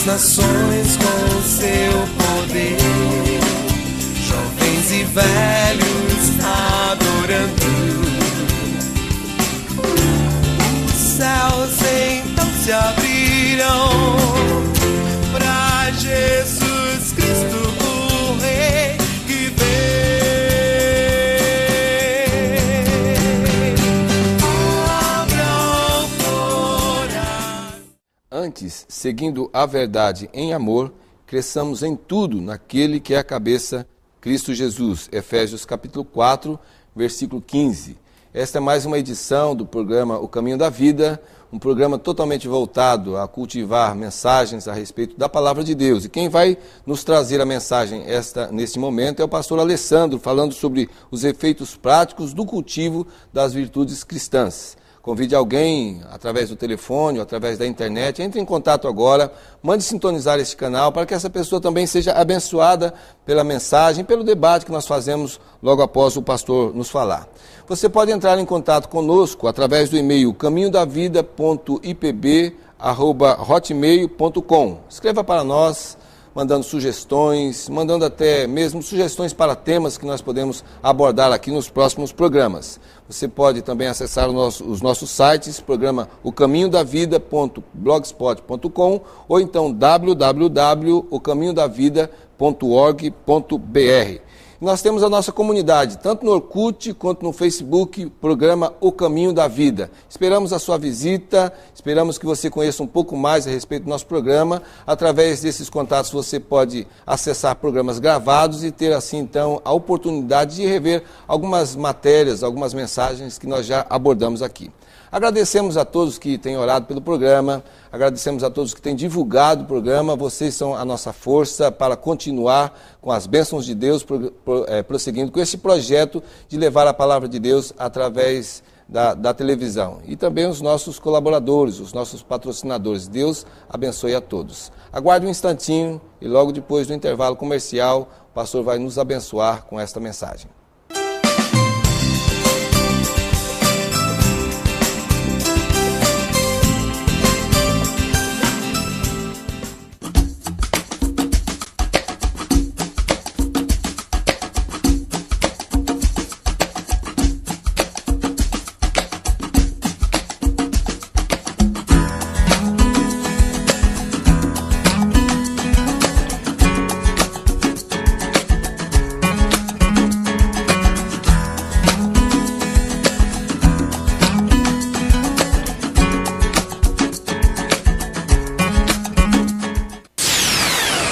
nações com seu poder, jovens e velhos adorando. Os céus então se abriram para Jesus Cristo, o Rei que Antes, seguindo a verdade em amor, cresçamos em tudo naquele que é a cabeça, Cristo Jesus. Efésios capítulo 4, versículo 15. Esta é mais uma edição do programa O Caminho da Vida, um programa totalmente voltado a cultivar mensagens a respeito da Palavra de Deus. E quem vai nos trazer a mensagem neste momento é o pastor Alessandro, falando sobre os efeitos práticos do cultivo das virtudes cristãs. Convide alguém, através do telefone ou através da internet, entre em contato agora, mande sintonizar este canal para que essa pessoa também seja abençoada pela mensagem, pelo debate que nós fazemos logo após o pastor nos falar. Você pode entrar em contato conosco através do e-mail caminhodavida.ipb@hotmail.com. Escreva para nós, mandando sugestões, mandando até mesmo sugestões para temas que nós podemos abordar aqui nos próximos programas. Você pode também acessar os nossos sites, programa ocaminhodavida.blogspot.com ou então www.ocaminhodavida.org.br. Nós temos a nossa comunidade, tanto no Orkut quanto no Facebook, programa O Caminho da Vida. Esperamos a sua visita, esperamos que você conheça um pouco mais a respeito do nosso programa. Através desses contatos você pode acessar programas gravados e ter assim então a oportunidade de rever algumas matérias, algumas mensagens que nós já abordamos aqui. Agradecemos a todos que têm orado pelo programa, agradecemos a todos que têm divulgado o programa, vocês são a nossa força para continuar com as bênçãos de Deus, prosseguindo com esse projeto de levar a palavra de Deus através da televisão. E também os nossos colaboradores, os nossos patrocinadores. Deus abençoe a todos. Aguarde um instantinho e logo depois do intervalo comercial, o pastor vai nos abençoar com esta mensagem.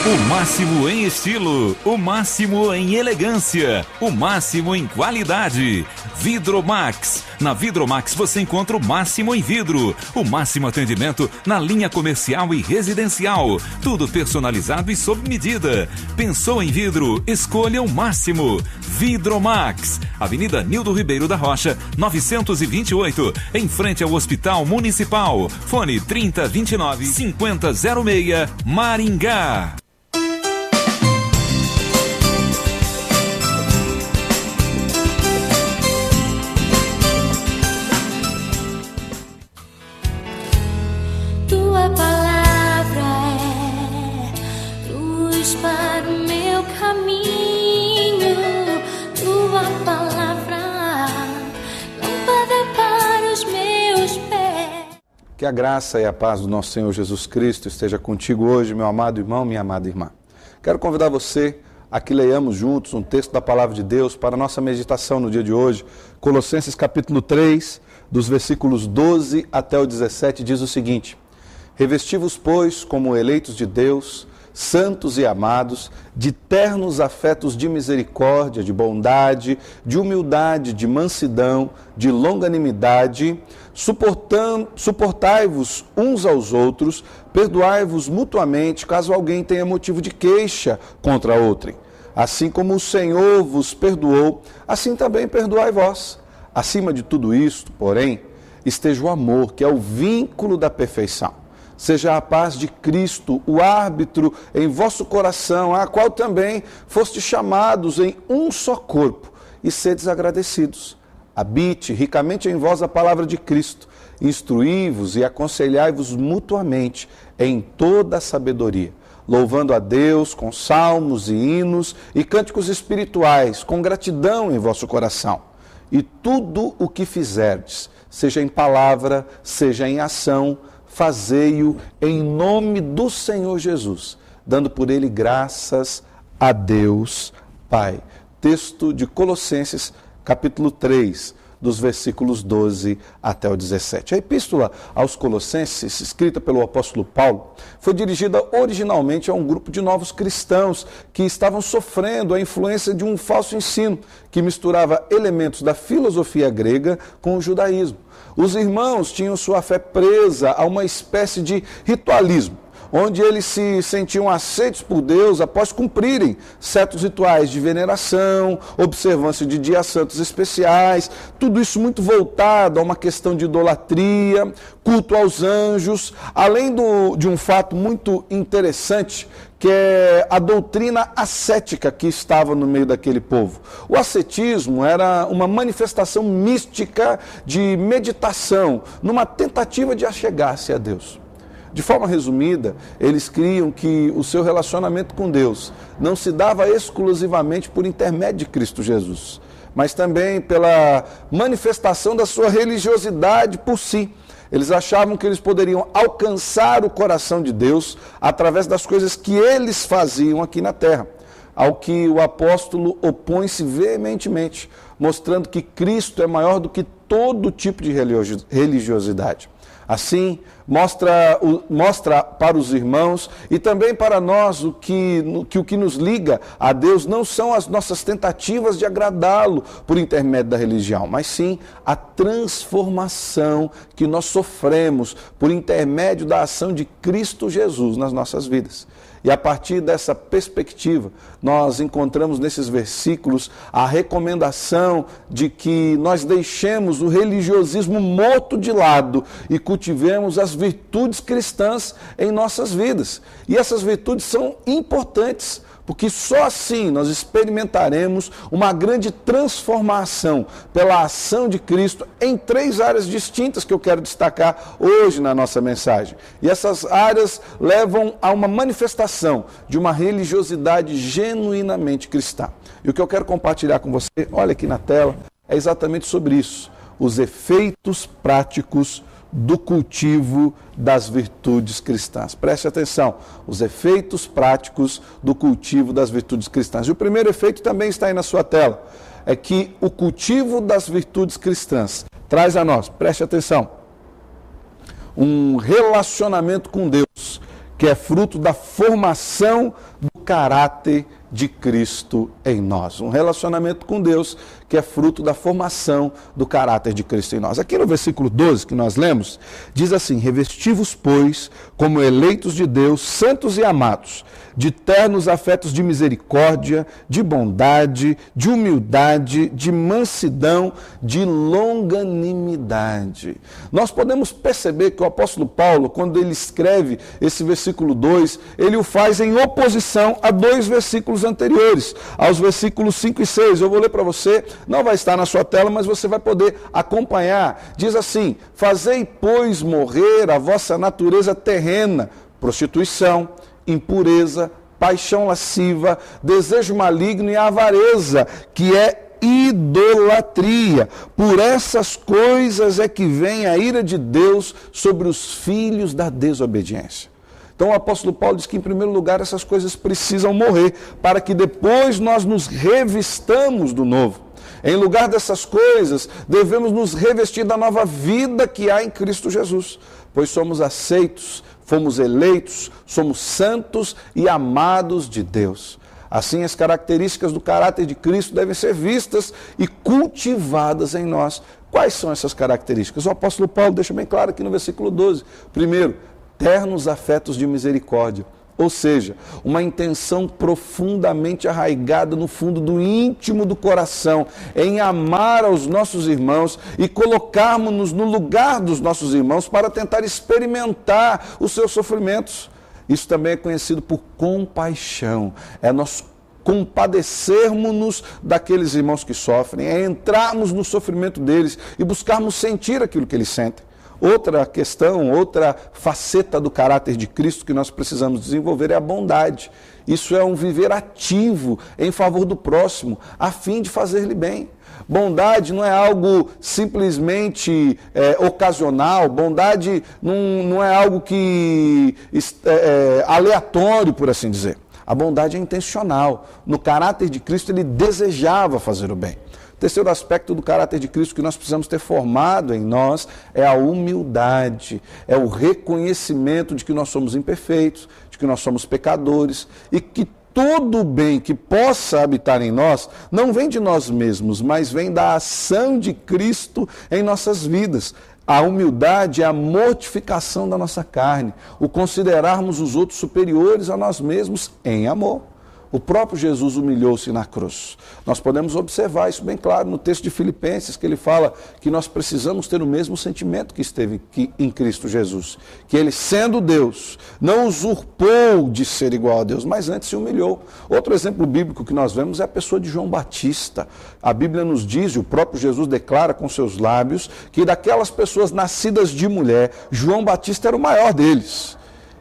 O máximo em estilo, o máximo em elegância, o máximo em qualidade. Vidromax. Na Vidromax você encontra o máximo em vidro, o máximo atendimento na linha comercial e residencial. Tudo personalizado e sob medida. Pensou em vidro? Escolha o máximo. Vidromax. Avenida Nildo Ribeiro da Rocha, 928, em frente ao Hospital Municipal. Fone 3029-5006, Maringá. Tua palavra é luz para o meu caminho. Tua palavra, lâmpada para os meus pés. Que a graça e a paz do nosso Senhor Jesus Cristo esteja contigo hoje, meu amado irmão, minha amada irmã. Quero convidar você a que leiamos juntos um texto da Palavra de Deus para a nossa meditação no dia de hoje. Colossenses capítulo 3, dos versículos 12 até o 17, diz o seguinte: Revesti-vos, pois, como eleitos de Deus, santos e amados, de ternos afetos de misericórdia, de bondade, de humildade, de mansidão, de longanimidade, suportai-vos uns aos outros, perdoai-vos mutuamente, caso alguém tenha motivo de queixa contra outrem. Assim como o Senhor vos perdoou, assim também perdoai vós. Acima de tudo isto, porém, esteja o amor, que é o vínculo da perfeição. Seja a paz de Cristo, o árbitro em vosso coração, a qual também fostes chamados em um só corpo, e sedes agradecidos. Habite ricamente em vós a palavra de Cristo, instruí-vos e aconselhai-vos mutuamente em toda a sabedoria, louvando a Deus com salmos e hinos e cânticos espirituais, com gratidão em vosso coração. E tudo o que fizerdes, seja em palavra, seja em ação, fazei-o em nome do Senhor Jesus, dando por ele graças a Deus Pai. Texto de Colossenses, capítulo 3, dos versículos 12 até o 17. A epístola aos Colossenses, escrita pelo apóstolo Paulo, foi dirigida originalmente a um grupo de novos cristãos que estavam sofrendo a influência de um falso ensino que misturava elementos da filosofia grega com o judaísmo. Os irmãos tinham sua fé presa a uma espécie de ritualismo, onde eles se sentiam aceitos por Deus após cumprirem certos rituais de veneração, observância de dias santos especiais, tudo isso muito voltado a uma questão de idolatria, culto aos anjos, além de um fato muito interessante, que é a doutrina ascética que estava no meio daquele povo. O ascetismo era uma manifestação mística de meditação, numa tentativa de achegar-se a Deus. De forma resumida, eles criam que o seu relacionamento com Deus não se dava exclusivamente por intermédio de Cristo Jesus, mas também pela manifestação da sua religiosidade por si. Eles achavam que eles poderiam alcançar o coração de Deus através das coisas que eles faziam aqui na terra, ao que o apóstolo opõe-se veementemente, mostrando que Cristo é maior do que todo tipo de religiosidade. Assim, mostra para os irmãos e também para nós o que nos liga a Deus não são as nossas tentativas de agradá-lo por intermédio da religião, mas sim a transformação que nós sofremos por intermédio da ação de Cristo Jesus nas nossas vidas. E a partir dessa perspectiva, nós encontramos nesses versículos a recomendação de que nós deixemos o religiosismo morto de lado e cultivemos as virtudes cristãs em nossas vidas. E essas virtudes são importantes, porque só assim nós experimentaremos uma grande transformação pela ação de Cristo em 3 áreas distintas que eu quero destacar hoje na nossa mensagem. E essas áreas levam a uma manifestação de uma religiosidade genuinamente cristã. E o que eu quero compartilhar com você, olha aqui na tela, é exatamente sobre isso: os efeitos práticos do cultivo das virtudes cristãs. Preste atenção, os efeitos práticos do cultivo das virtudes cristãs. E o primeiro efeito também está aí na sua tela, é que o cultivo das virtudes cristãs traz a nós, preste atenção, um relacionamento com Deus, que é fruto da formação do caráter de Cristo em nós. Um relacionamento com Deus que é fruto da formação do caráter de Cristo em nós. Aqui no versículo 12 que nós lemos, diz assim: revesti-vos, pois, como eleitos de Deus, santos e amados, de ternos afetos de misericórdia, de bondade, de humildade, de mansidão, de longanimidade. Nós podemos perceber que o apóstolo Paulo, quando ele escreve esse versículo 2, ele o faz em oposição a 2 versículos anteriores, aos versículos 5 e 6. Eu vou ler para você, não vai estar na sua tela, mas você vai poder acompanhar. Diz assim: fazei, pois, morrer a vossa natureza terrena, prostituição, impureza, paixão lasciva, desejo maligno e avareza, que é idolatria. Por essas coisas é que vem a ira de Deus sobre os filhos da desobediência. Então o apóstolo Paulo diz que, em primeiro lugar, essas coisas precisam morrer, para que depois nós nos revistamos do novo. Em lugar dessas coisas, devemos nos revestir da nova vida que há em Cristo Jesus, pois somos aceitos, fomos eleitos, somos santos e amados de Deus. Assim, as características do caráter de Cristo devem ser vistas e cultivadas em nós. Quais são essas características? O apóstolo Paulo deixa bem claro aqui no versículo 12. Primeiro, ternos afetos de misericórdia. Ou seja, uma intenção profundamente arraigada no fundo do íntimo do coração, em amar aos nossos irmãos e colocarmos-nos no lugar dos nossos irmãos para tentar experimentar os seus sofrimentos. Isso também é conhecido por compaixão. É nós compadecermos-nos daqueles irmãos que sofrem, é entrarmos no sofrimento deles e buscarmos sentir aquilo que eles sentem. Outra questão, outra faceta do caráter de Cristo que nós precisamos desenvolver é a bondade. Isso é um viver ativo em favor do próximo, a fim de fazer-lhe bem. Bondade não é algo simplesmente ocasional, bondade não é algo que aleatório, por assim dizer. A bondade é intencional. No caráter de Cristo, ele desejava fazer o bem. O terceiro aspecto do caráter de Cristo que nós precisamos ter formado em nós é a humildade, é o reconhecimento de que nós somos imperfeitos, de que nós somos pecadores e que todo o bem que possa habitar em nós não vem de nós mesmos, mas vem da ação de Cristo em nossas vidas. A humildade é a mortificação da nossa carne, o considerarmos os outros superiores a nós mesmos em amor. O próprio Jesus humilhou-se na cruz. Nós podemos observar isso bem claro no texto de Filipenses, que ele fala que nós precisamos ter o mesmo sentimento que esteve em Cristo Jesus. Que ele, sendo Deus, não usurpou de ser igual a Deus, mas antes se humilhou. Outro exemplo bíblico que nós vemos é a pessoa de João Batista. A Bíblia nos diz, e o próprio Jesus declara com seus lábios, que daquelas pessoas nascidas de mulher, João Batista era o maior deles.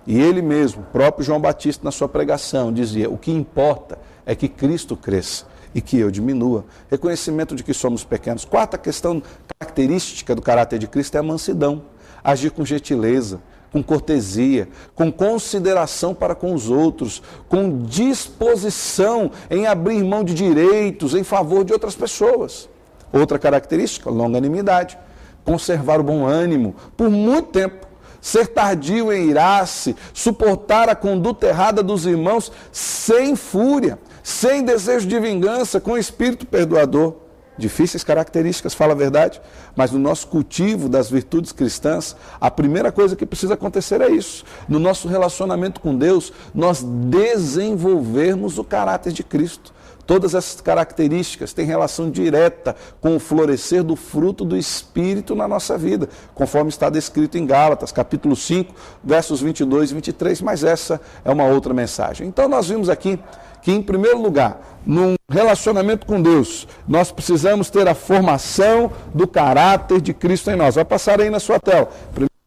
E ele mesmo, o próprio João Batista, na sua pregação, dizia: o que importa é que Cristo cresça e que eu diminua. Reconhecimento de que somos pequenos. Quarta questão característica do caráter de Cristo é a mansidão. Agir com gentileza, com cortesia, com consideração para com os outros, com disposição em abrir mão de direitos em favor de outras pessoas. Outra característica, longanimidade. Conservar o bom ânimo por muito tempo. Ser tardio em irar-se, suportar a conduta errada dos irmãos sem fúria, sem desejo de vingança, com espírito perdoador. Difíceis características, fala a verdade, mas no nosso cultivo das virtudes cristãs, a primeira coisa que precisa acontecer é isso. No nosso relacionamento com Deus, nós desenvolvermos o caráter de Cristo. Todas essas características têm relação direta com o florescer do fruto do Espírito na nossa vida, conforme está descrito em Gálatas, capítulo 5, versos 22 e 23, mas essa é uma outra mensagem. Então nós vimos aqui que, em primeiro lugar, num relacionamento com Deus, nós precisamos ter a formação do caráter de Cristo em nós. Vai passar aí na sua tela.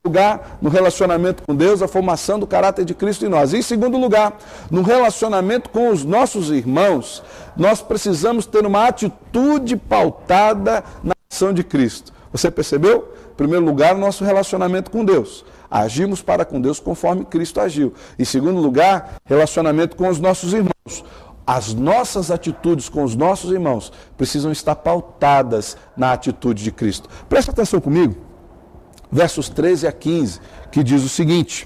Lugar, no relacionamento com Deus, a formação do caráter de Cristo em nós. E, em segundo lugar, no relacionamento com os nossos irmãos, nós precisamos ter uma atitude pautada na ação de Cristo. Você percebeu? Em primeiro lugar, o nosso relacionamento com Deus. Agimos para com Deus conforme Cristo agiu. Em segundo lugar, relacionamento com os nossos irmãos. As nossas atitudes com os nossos irmãos precisam estar pautadas na atitude de Cristo. Presta atenção comigo. Versos 13 a 15, que diz o seguinte: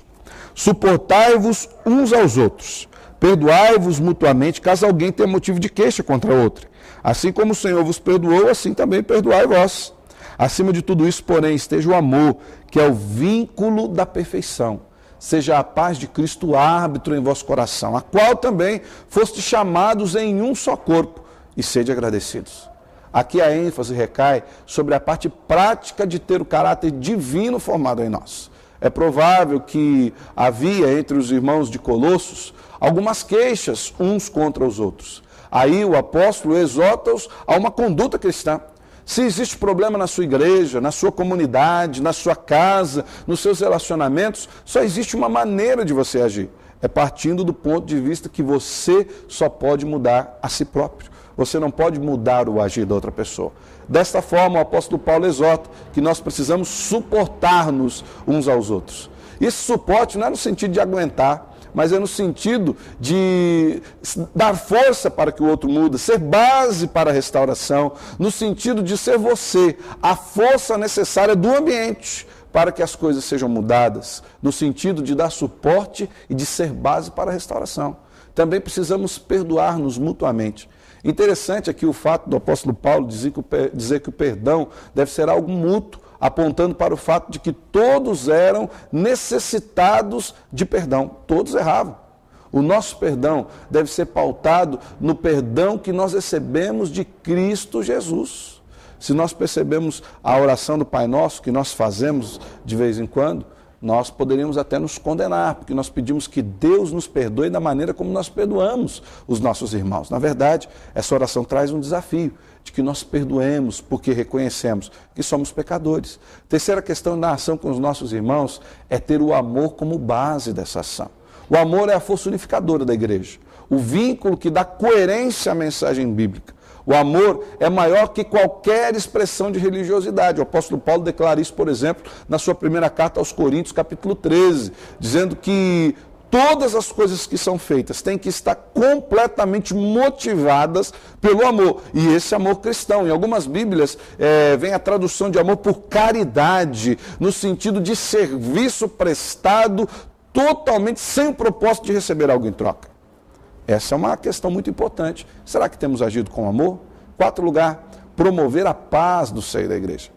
suportai-vos uns aos outros, perdoai-vos mutuamente, caso alguém tenha motivo de queixa contra outro. Assim como o Senhor vos perdoou, assim também perdoai vós. Acima de tudo isso, porém, esteja o amor, que é o vínculo da perfeição. Seja a paz de Cristo árbitro em vosso coração, a qual também fostes chamados em um só corpo, e sede agradecidos. Aqui a ênfase recai sobre a parte prática de ter o caráter divino formado em nós. É provável que havia entre os irmãos de Colossos algumas queixas uns contra os outros. Aí o apóstolo exorta-os a uma conduta cristã. Se existe problema na sua igreja, na sua comunidade, na sua casa, nos seus relacionamentos, só existe uma maneira de você agir. É partindo do ponto de vista que você só pode mudar a si próprio. Você não pode mudar o agir da outra pessoa. Desta forma, o apóstolo Paulo exorta que nós precisamos suportar-nos uns aos outros. Esse suporte não é no sentido de aguentar, mas é no sentido de dar força para que o outro mude, ser base para a restauração, no sentido de ser você a força necessária do ambiente para que as coisas sejam mudadas, no sentido de dar suporte e de ser base para a restauração. Também precisamos perdoar-nos mutuamente. Interessante aqui o fato do apóstolo Paulo dizer que o perdão deve ser algo mútuo, apontando para o fato de que todos eram necessitados de perdão, todos erravam. O nosso perdão deve ser pautado no perdão que nós recebemos de Cristo Jesus. Se nós percebemos a oração do Pai Nosso, que nós fazemos de vez em quando, nós poderíamos até nos condenar, porque nós pedimos que Deus nos perdoe da maneira como nós perdoamos os nossos irmãos. Na verdade, essa oração traz um desafio de que nós perdoemos, porque reconhecemos que somos pecadores. Terceira questão da ação com os nossos irmãos é ter o amor como base dessa ação. O amor é a força unificadora da igreja, o vínculo que dá coerência à mensagem bíblica. O amor é maior que qualquer expressão de religiosidade. O apóstolo Paulo declara isso, por exemplo, na sua primeira carta aos Coríntios, capítulo 13, dizendo que todas as coisas que são feitas têm que estar completamente motivadas pelo amor. E esse amor cristão. Em algumas Bíblias vem a tradução de amor por caridade, no sentido de serviço prestado totalmente sem o propósito de receber algo em troca. Essa é uma questão muito importante. Será que temos agido com amor? Quarto lugar, promover a paz do seio da igreja.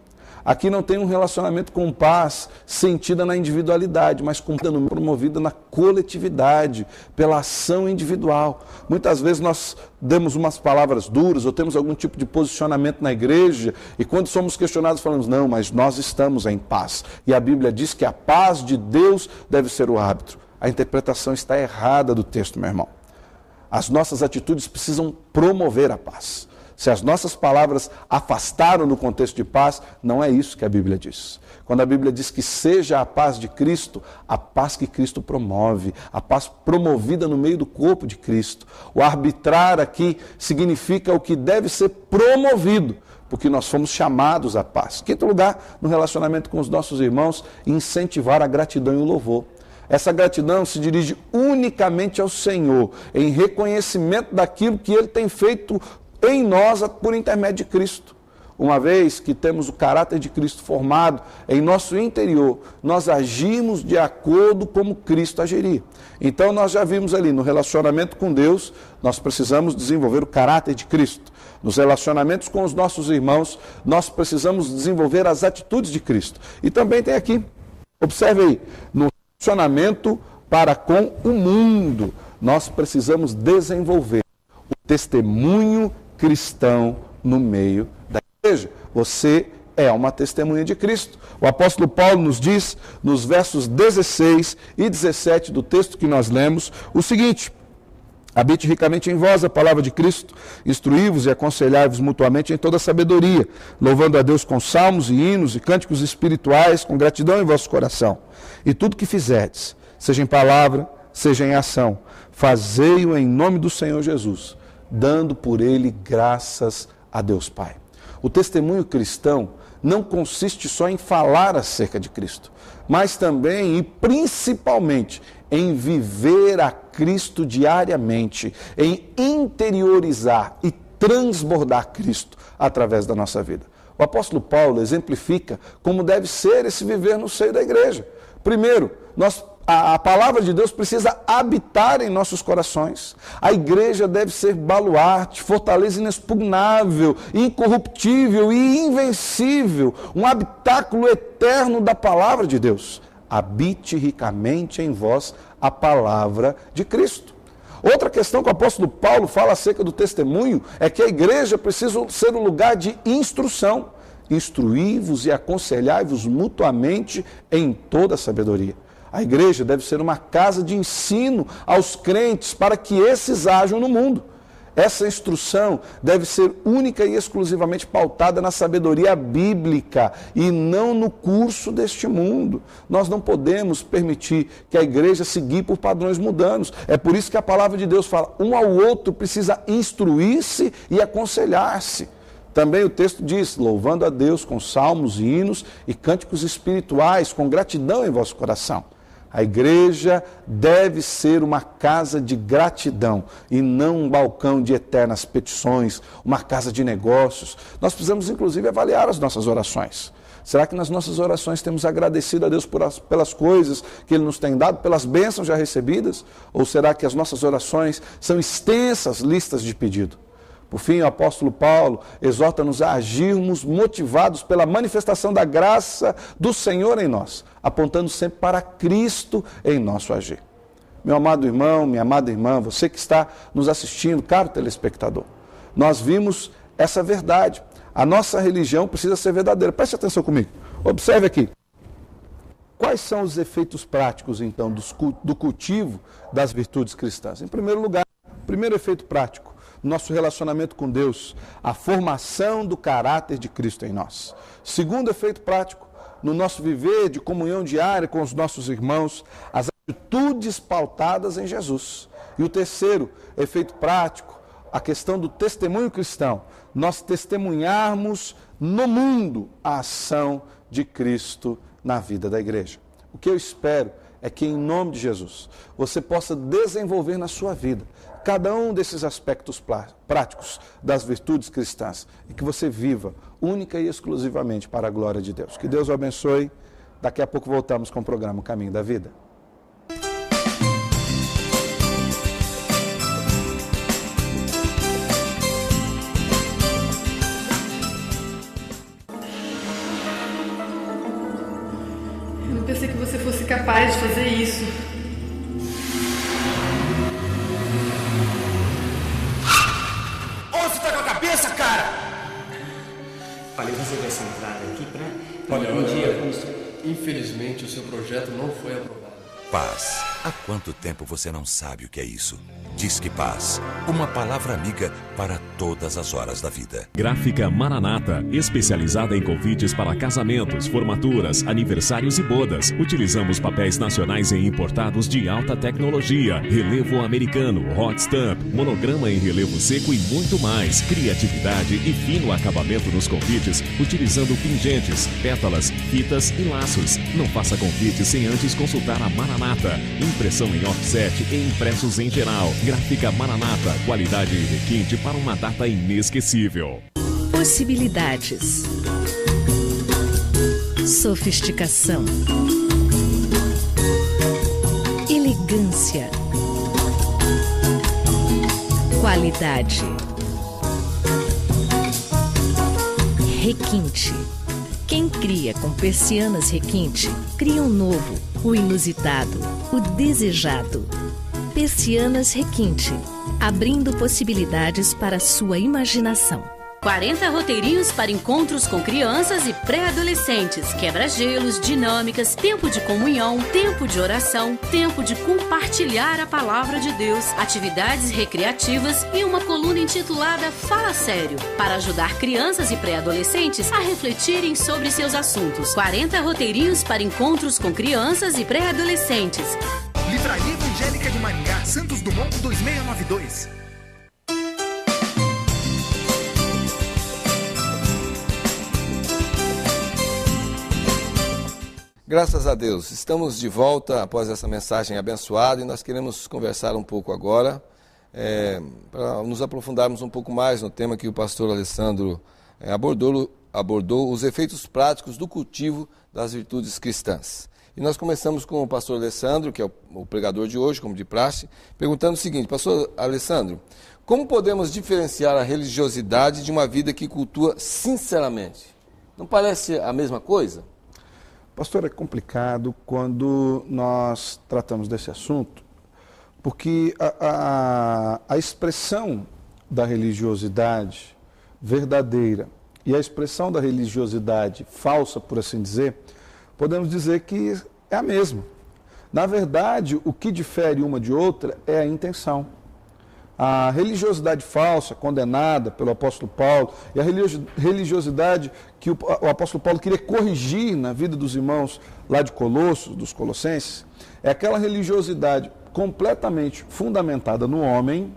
Aqui não tem um relacionamento com paz sentida na individualidade, mas promovida na coletividade, pela ação individual. Muitas vezes nós damos umas palavras duras ou temos algum tipo de posicionamento na igreja e quando somos questionados falamos, não, mas nós estamos em paz. E a Bíblia diz que a paz de Deus deve ser o árbitro. A interpretação está errada do texto, meu irmão. As nossas atitudes precisam promover a paz. Se as nossas palavras afastaram do contexto de paz, não é isso que a Bíblia diz. Quando a Bíblia diz que seja a paz de Cristo, a paz que Cristo promove, a paz promovida no meio do corpo de Cristo. O arbitrar aqui significa o que deve ser promovido, porque nós fomos chamados à paz. Quinto lugar, no relacionamento com os nossos irmãos, incentivar a gratidão e o louvor. Essa gratidão se dirige unicamente ao Senhor, em reconhecimento daquilo que Ele tem feito em nós por intermédio de Cristo. Uma vez que temos o caráter de Cristo formado em nosso interior, nós agimos de acordo como Cristo agiria. Então nós já vimos ali, no relacionamento com Deus, nós precisamos desenvolver o caráter de Cristo. Nos relacionamentos com os nossos irmãos, nós precisamos desenvolver as atitudes de Cristo. E também tem aqui, observe aí, no relacionamento para com o mundo, nós precisamos desenvolver o testemunho cristão no meio da igreja. Você é uma testemunha de Cristo. O apóstolo Paulo nos diz, nos versos 16 e 17 do texto que nós lemos, o seguinte: habite ricamente em vós a palavra de Cristo, instruí-vos e aconselhai-vos mutuamente em toda sabedoria, louvando a Deus com salmos e hinos e cânticos espirituais, com gratidão em vosso coração. E tudo que fizerdes, seja em palavra, seja em ação, fazei-o em nome do Senhor Jesus, dando por ele graças a Deus Pai. O testemunho cristão não consiste só em falar acerca de Cristo, mas também e principalmente em viver a Cristo diariamente, em interiorizar e transbordar Cristo através da nossa vida. O apóstolo Paulo exemplifica como deve ser esse viver no seio da igreja. Primeiro, a palavra de Deus precisa habitar em nossos corações. A igreja deve ser baluarte, fortaleza inexpugnável, incorruptível e invencível, um habitáculo eterno da palavra de Deus. Habite ricamente em vós a palavra de Cristo. Outra questão que o apóstolo Paulo fala acerca do testemunho é que a igreja precisa ser um lugar de instrução. Instruí-vos e aconselhai-vos mutuamente em toda a sabedoria. A igreja deve ser uma casa de ensino aos crentes para que esses ajam no mundo. Essa instrução deve ser única e exclusivamente pautada na sabedoria bíblica e não no curso deste mundo. Nós não podemos permitir que a igreja se guie por padrões mundanos. É por isso que a palavra de Deus fala, um ao outro precisa instruir-se e aconselhar-se. Também o texto diz, louvando a Deus com salmos, hinos e cânticos espirituais, com gratidão em vosso coração. A igreja deve ser uma casa de gratidão e não um balcão de eternas petições, uma casa de negócios. Nós precisamos, inclusive, avaliar as nossas orações. Será que nas nossas orações temos agradecido a Deus pelas coisas que Ele nos tem dado, pelas bênçãos já recebidas? Ou será que as nossas orações são extensas listas de pedido? Por fim, o apóstolo Paulo exorta-nos a agirmos motivados pela manifestação da graça do Senhor em nós, apontando sempre para Cristo em nosso agir. Meu amado irmão, minha amada irmã, você que está nos assistindo, caro telespectador, nós vimos essa verdade. A nossa religião precisa ser verdadeira. Preste atenção comigo. Observe aqui. Quais são os efeitos práticos, então, do cultivo das virtudes cristãs? Em primeiro lugar, primeiro efeito prático, nosso relacionamento com Deus, a formação do caráter de Cristo em nós. Segundo efeito prático, no nosso viver de comunhão diária com os nossos irmãos, as atitudes pautadas em Jesus. E o terceiro efeito prático, a questão do testemunho cristão, nós testemunharmos no mundo a ação de Cristo na vida da igreja. O que eu espero é que, em nome de Jesus, você possa desenvolver na sua vida cada um desses aspectos práticos das virtudes cristãs e que você viva única e exclusivamente para a glória de Deus. Que Deus o abençoe. Daqui a pouco voltamos com o programa Caminho da Vida. Eu não pensei que você fosse capaz de fazer isso. Onde você tá com a cabeça, cara? Falei você vai ser entrada aqui pra... Olha, dia, infelizmente o seu projeto não foi aprovado. Paz. Há quanto tempo você não sabe o que é isso? Disque Paz, uma palavra amiga para todas as horas da vida. Gráfica Maranata, especializada em convites para casamentos, formaturas, aniversários e bodas. Utilizamos papéis nacionais e importados de alta tecnologia, relevo americano, hot stamp, monograma em relevo seco e muito mais. Criatividade e fino acabamento nos convites, utilizando pingentes, pétalas, fitas e laços. Não faça convite sem antes consultar a Maranata. Impressão em offset e impressos em geral. Gráfica Maranata, qualidade e requinte para uma data inesquecível. Possibilidades. Sofisticação. Elegância. Qualidade. Requinte. Quem cria com persianas requinte, cria um novo, o inusitado, o desejado. Persianas Requinte, abrindo possibilidades para sua imaginação. 40 roteirinhos para encontros com crianças e pré-adolescentes, quebra-gelos, dinâmicas, tempo de comunhão, tempo de oração, tempo de compartilhar a palavra de Deus, atividades recreativas e uma coluna intitulada Fala Sério, para ajudar crianças e pré-adolescentes a refletirem sobre seus assuntos. 40 roteirinhos para encontros com crianças e pré-adolescentes. Livraria Evangélica de Maringá, Santos Dumont 2692. Graças a Deus, estamos de volta após essa mensagem abençoada e nós queremos conversar um pouco agora, para nos aprofundarmos um pouco mais no tema que o pastor Alessandro abordou, os efeitos práticos do cultivo das virtudes cristãs. E nós começamos com o pastor Alessandro, que é o pregador de hoje, como de praxe, perguntando o seguinte: pastor Alessandro, como podemos diferenciar a religiosidade de uma vida que cultua sinceramente? Não parece a mesma coisa? Pastor, é complicado quando nós tratamos desse assunto, porque a expressão da religiosidade verdadeira e a expressão da religiosidade falsa, por assim dizer, podemos dizer que é a mesma. Na verdade, o que difere uma de outra é a intenção. A religiosidade falsa, condenada pelo apóstolo Paulo, e a religiosidade que o apóstolo Paulo queria corrigir na vida dos irmãos lá de Colossos, dos Colossenses, é aquela religiosidade completamente fundamentada no homem,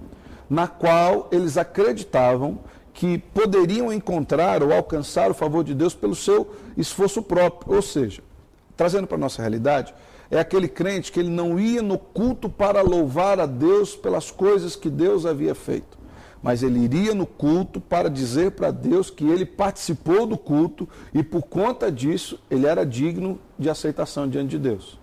na qual eles acreditavam que poderiam encontrar ou alcançar o favor de Deus pelo seu esforço próprio. Ou seja, trazendo para a nossa realidade, é aquele crente que ele não ia no culto para louvar a Deus pelas coisas que Deus havia feito, mas ele iria no culto para dizer para Deus que ele participou do culto e por conta disso ele era digno de aceitação diante de Deus.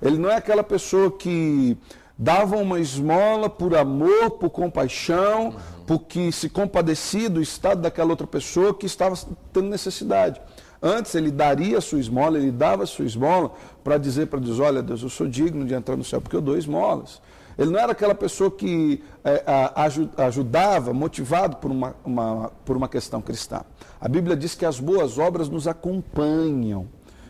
Ele não é aquela pessoa que dava uma esmola por amor, por compaixão, porque se compadecia do estado daquela outra pessoa que estava tendo necessidade. Antes ele daria a sua esmola, ele dava a sua esmola para dizer para Deus: olha Deus, eu sou digno de entrar no céu porque eu dou esmolas. Ele não era aquela pessoa que ajudava, motivado por uma questão cristã. A Bíblia diz que as boas obras nos acompanham.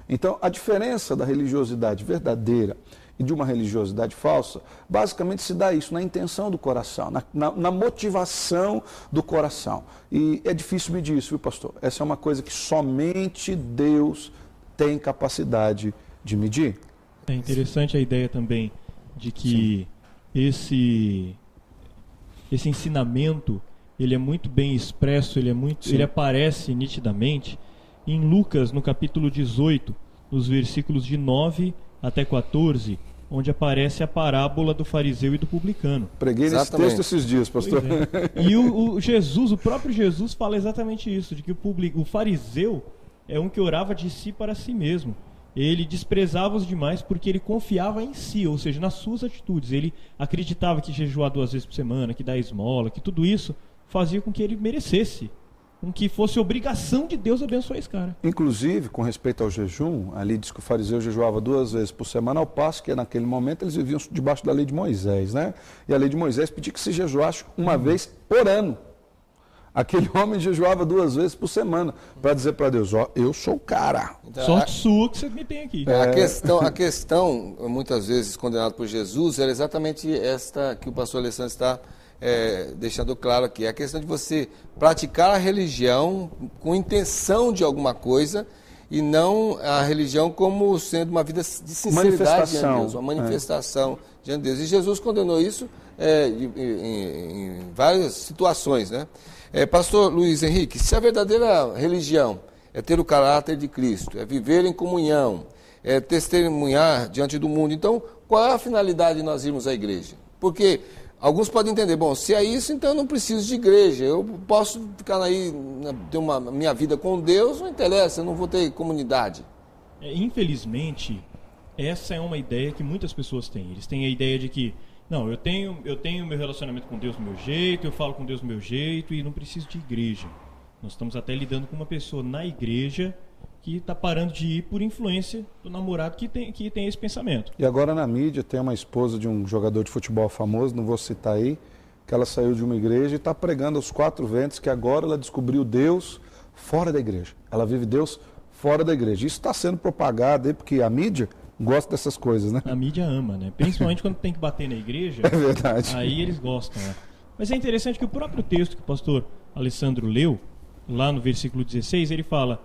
Então, a diferença da religiosidade verdadeira e de uma religiosidade falsa, basicamente se dá isso, na intenção do coração, na motivação do coração. E é difícil medir isso, viu, pastor? Essa é uma coisa que somente Deus tem capacidade de medir. É interessante a ideia também de que esse ensinamento, ele é muito bem expresso, ele aparece nitidamente em Lucas, no capítulo 18, nos versículos de 9 até 14, onde aparece a parábola do fariseu e do publicano. Preguei nesse texto esses dias, pastor. E o próprio Jesus fala exatamente isso, de que o fariseu é um que orava de si para si mesmo. Ele desprezava os demais porque ele confiava em si, ou seja, nas suas atitudes. Ele acreditava que jejuar 2 vezes por semana, que dar esmola, que tudo isso fazia com que ele merecesse, com que fosse obrigação de Deus abençoar esse cara. Inclusive, com respeito ao jejum, ali diz que o fariseu jejuava 2 vezes por semana, ao passo que naquele momento eles viviam debaixo da lei de Moisés, né? E a lei de Moisés pedia que se jejuasse uma vez por ano. Aquele homem jejuava 2 vezes por semana, para dizer para Deus, ó, eu sou o cara. Então, sorte sua que você me tem aqui. A questão, muitas vezes condenada por Jesus, era exatamente esta que o pastor Alessandro está deixando claro aqui. É a questão de você praticar a religião com intenção de alguma coisa e não a religião como sendo uma vida de sinceridade diante de Deus, uma manifestação diante de Deus. E Jesus condenou isso em várias situações, né? Pastor Luiz Henrique, se a verdadeira religião é ter o caráter de Cristo, é viver em comunhão, é testemunhar diante do mundo, então qual é a finalidade de nós irmos à igreja? Porque alguns podem entender, bom, se é isso, então eu não preciso de igreja, eu posso ficar aí, ter minha vida com Deus, não interessa, eu não vou ter comunidade. Infelizmente, essa é uma ideia que muitas pessoas têm. Eles têm a ideia de que, não, eu tenho meu relacionamento com Deus do meu jeito, eu falo com Deus do meu jeito e não preciso de igreja. Nós estamos até lidando com uma pessoa na igreja que está parando de ir por influência do namorado que tem esse pensamento. E agora na mídia tem uma esposa de um jogador de futebol famoso, não vou citar aí, que ela saiu de uma igreja e está pregando aos 4 ventos que agora ela descobriu Deus fora da igreja. Ela vive Deus fora da igreja. Isso está sendo propagado aí porque a mídia gosta dessas coisas, né? A mídia ama, né? Principalmente quando tem que bater na igreja. É verdade. Aí eles gostam, né? Mas é interessante que o próprio texto que o pastor Alessandro leu, lá no versículo 16, ele fala...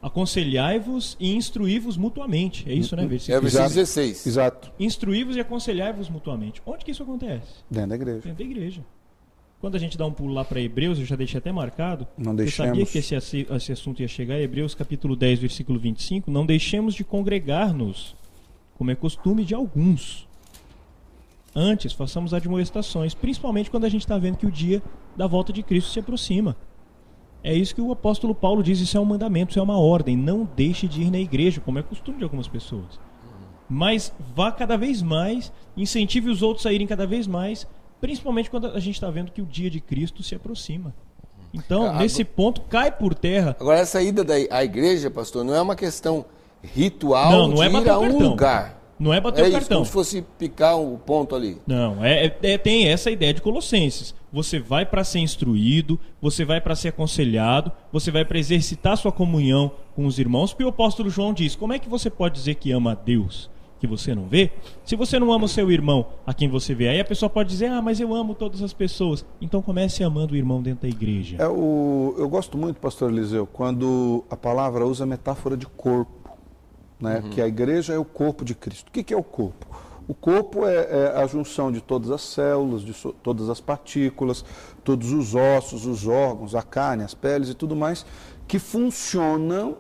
aconselhai-vos e instruí-vos mutuamente. É isso, né? Versículo 16. Exato. Instruí-vos e aconselhai-vos mutuamente. Onde que isso acontece? Dentro da igreja. Dentro da igreja. Quando a gente dá um pulo lá para Hebreus, eu já deixei até marcado. Não deixemos. Eu sabia que esse assunto ia chegar. Hebreus capítulo 10, versículo 25. Não deixemos de congregar-nos, como é costume de alguns. Antes, façamos admoestações, principalmente quando a gente está vendo que o dia da volta de Cristo se aproxima. É isso que o apóstolo Paulo diz, isso é um mandamento, isso é uma ordem. Não deixe de ir na igreja, como é costume de algumas pessoas. Mas vá cada vez mais, incentive os outros a irem cada vez mais, principalmente quando a gente está vendo que o dia de Cristo se aproxima. Então, nesse ponto, cai por terra. Agora, essa ida à igreja, pastor, não é uma questão ritual não é de ir a um lugar. Não é bater o cartão. Como se fosse picar o ponto ali. Não, tem essa ideia de Colossenses. Você vai para ser instruído, você vai para ser aconselhado, você vai para exercitar sua comunhão com os irmãos. Porque o apóstolo João diz, como é que você pode dizer que ama a Deus, que você não vê? Se você não ama o seu irmão, a quem você vê, aí a pessoa pode dizer, mas eu amo todas as pessoas. Então comece amando o irmão dentro da igreja. Eu gosto muito, pastor Eliseu, quando a palavra usa a metáfora de corpo. Né? Que a igreja é o corpo de Cristo. O que é o corpo? O corpo é a junção de todas as células, de todas as partículas, todos os ossos, os órgãos, a carne, as peles e tudo mais, que funcionam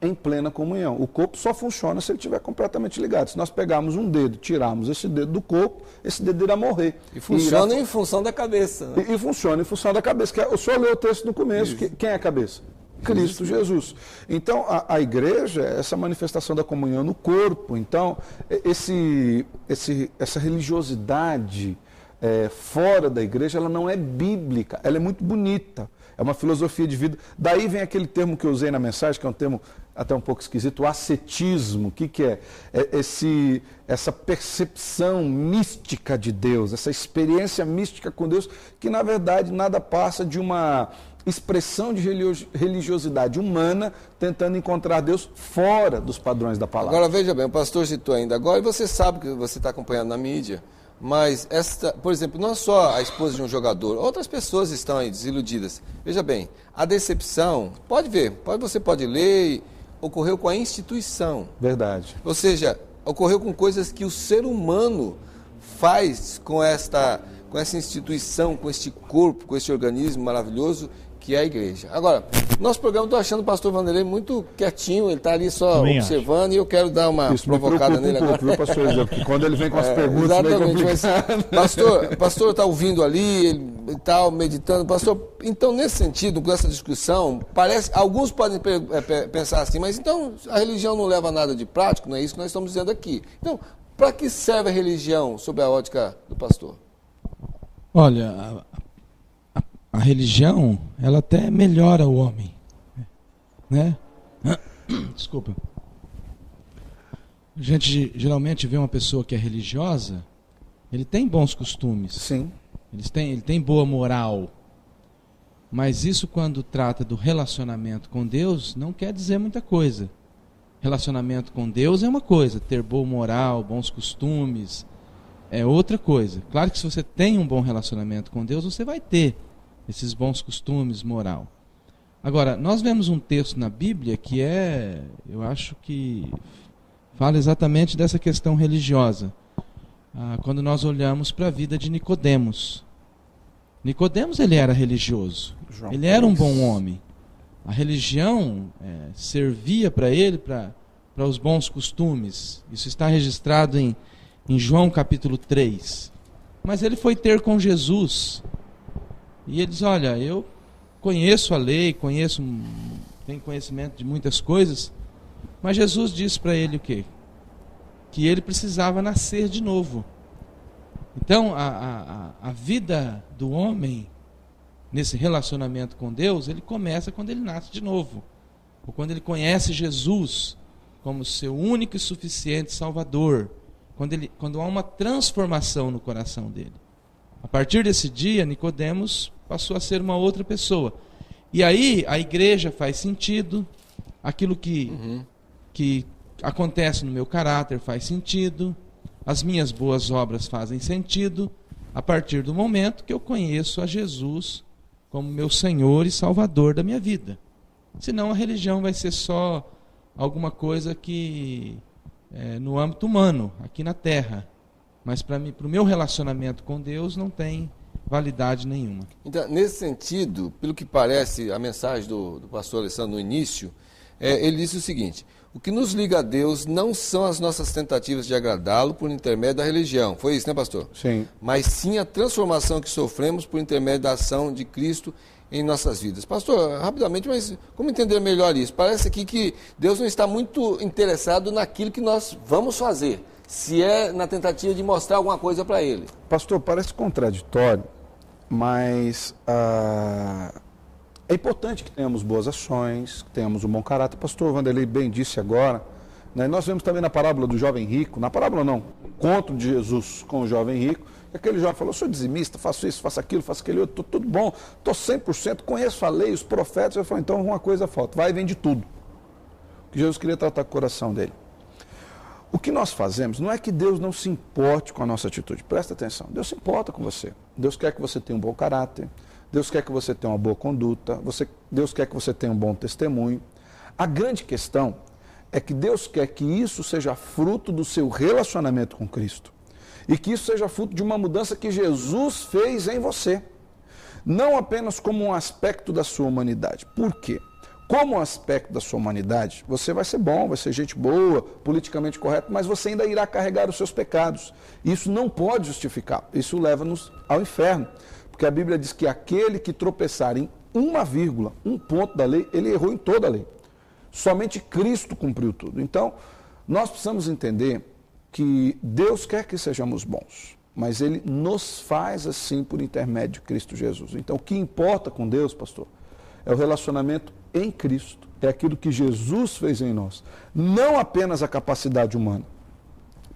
em plena comunhão. O corpo só funciona se ele estiver completamente ligado. Se nós pegarmos um dedo, tirarmos esse dedo do corpo, esse dedo irá morrer. E funciona em função da cabeça. Né? E funciona em função da cabeça. O senhor leu o texto no começo. Quem é a cabeça? Cristo Jesus. Então, a igreja é essa manifestação da comunhão no corpo. Então, essa religiosidade fora da igreja, ela não é bíblica, ela é muito bonita. É uma filosofia de vida. Daí vem aquele termo que eu usei na mensagem, que é um termo até um pouco esquisito, o ascetismo. O que é? Essa percepção mística de Deus, essa experiência mística com Deus, que na verdade nada passa de uma expressão de religiosidade humana, tentando encontrar Deus fora dos padrões da palavra. Agora, veja bem, o pastor citou ainda agora, e você sabe que você está acompanhando na mídia, mas, por exemplo, não só a esposa de um jogador, outras pessoas estão aí desiludidas. Veja bem, a decepção, pode ver, você pode ler, ocorreu com a instituição. Verdade. Ou seja, ocorreu com coisas que o ser humano faz com essa instituição, com este corpo, com este organismo maravilhoso que é a igreja. Agora, nosso programa, estou achando o pastor Vanderlei muito quietinho, ele está ali só também observando acho. E eu quero dar uma provocada nele agora. Viu, pastor José? Porque quando ele vem com as perguntas... Exatamente, mas pastor está ouvindo ali, ele está meditando. Pastor, então nesse sentido, com essa discussão, alguns podem pensar assim, mas então a religião não leva nada de prático, não é isso que nós estamos dizendo aqui. Então, para que serve a religião, sob a ótica do pastor? Olha, a religião, ela até melhora o homem, né? Desculpa. A gente geralmente vê uma pessoa que é religiosa, ele tem bons costumes. Sim. Ele tem boa moral. Mas isso, quando trata do relacionamento com Deus, não quer dizer muita coisa. Relacionamento com Deus é uma coisa, ter boa moral, bons costumes, é outra coisa. Claro que se você tem um bom relacionamento com Deus, você vai ter esses bons costumes, moral. Agora, nós vemos um texto na Bíblia que eu acho que fala exatamente dessa questão religiosa. Quando nós olhamos para a vida de Nicodemos. Nicodemos, ele era religioso. Ele era um bom homem. A religião servia para ele, para os bons costumes. Isso está registrado em João capítulo 3. Mas ele foi ter com Jesus. E ele diz, olha, eu conheço a lei, tenho conhecimento de muitas coisas, mas Jesus disse para ele o quê? Que ele precisava nascer de novo. Então, a vida do homem, nesse relacionamento com Deus, ele começa quando ele nasce de novo. Ou quando ele conhece Jesus como seu único e suficiente Salvador. Quando há uma transformação no coração dele. A partir desse dia, Nicodemos passou a ser uma outra pessoa. E aí a igreja faz sentido, aquilo que acontece no meu caráter faz sentido, as minhas boas obras fazem sentido, a partir do momento que eu conheço a Jesus como meu Senhor e Salvador da minha vida. Senão a religião vai ser só alguma coisa que no âmbito humano, aqui na terra. Mas para o meu relacionamento com Deus não tem validade nenhuma. Então, nesse sentido, pelo que parece a mensagem do pastor Alessandro no início, ele disse o seguinte: o que nos liga a Deus não são as nossas tentativas de agradá-lo por intermédio da religião. Foi isso, né, pastor? Sim. Mas sim a transformação que sofremos por intermédio da ação de Cristo em nossas vidas. Pastor, rapidamente, mas como entender melhor isso? Parece aqui que Deus não está muito interessado naquilo que nós vamos fazer, se é na tentativa de mostrar alguma coisa para ele. Pastor, parece contraditório, mas é importante que tenhamos boas ações, que tenhamos um bom caráter. Pastor Vanderlei bem disse agora, né? Nós vemos também na parábola do jovem rico, na parábola não, encontro de Jesus com o jovem rico, e aquele jovem falou, sou dizimista, faço isso, faço aquilo, faço aquele outro, estou tudo bom, estou 100%, conheço a lei, os profetas. Ele falou, então uma coisa falta, vai e vende tudo. Que Jesus queria tratar com o coração dele. O que nós fazemos não é que Deus não se importe com a nossa atitude. Presta atenção. Deus se importa com você. Deus quer que você tenha um bom caráter. Deus quer que você tenha uma boa conduta. Deus quer que você tenha um bom testemunho. A grande questão é que Deus quer que isso seja fruto do seu relacionamento com Cristo. E que isso seja fruto de uma mudança que Jesus fez em você. Não apenas como um aspecto da sua humanidade. Por quê? Como aspecto da sua humanidade, você vai ser bom, vai ser gente boa, politicamente correto, mas você ainda irá carregar os seus pecados. Isso não pode justificar, isso leva-nos ao inferno. Porque a Bíblia diz que aquele que tropeçar em uma vírgula, um ponto da lei, ele errou em toda a lei. Somente Cristo cumpriu tudo. Então, nós precisamos entender que Deus quer que sejamos bons, mas Ele nos faz assim por intermédio de Cristo Jesus. Então, o que importa com Deus, pastor, é o relacionamento em Cristo, é aquilo que Jesus fez em nós, não apenas a capacidade humana,